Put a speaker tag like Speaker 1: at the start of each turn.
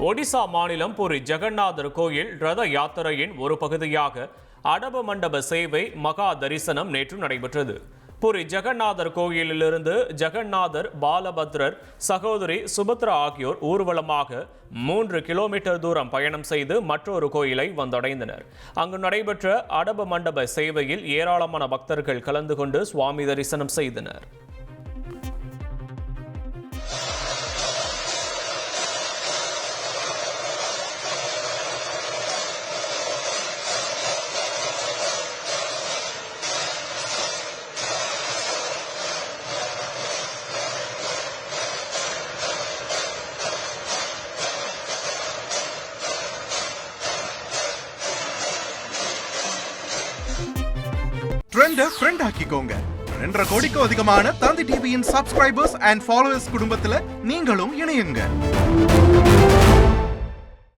Speaker 1: ஒடிசா மாநிலம் புரி ஜெகநாதர் கோயில் ரத யாத்திரையின் ஒரு பகுதியாக அடப மண்டப சேவை மகா தரிசனம் நேற்று நடைபெற்றது. புரி ஜெகநாதர் கோயிலிலிருந்து ஜெகநாதர், பாலபத்ரர், சகோதரி சுபத்ரா ஆகியோர் ஊர்வலமாக 3 கிலோமீட்டர் தூரம் பயணம் செய்து மற்றொரு கோயிலை வந்தடைந்தனர். அங்கு நடைபெற்ற அடப மண்டப சேவையில் ஏராளமான பக்தர்கள் கலந்து கொண்டு சுவாமி தரிசனம் செய்தனர்.
Speaker 2: ஃப்ரெண்ட் ஆக்கிக்கோங்க. 2.5 கோடிக்கும் அதிகமான தந்தி டிவியின் சப்ஸ்கிரைபர்ஸ் அண்ட் ஃபாலோவர்ஸ் குடும்பத்துல நீங்களும் இணையுங்க.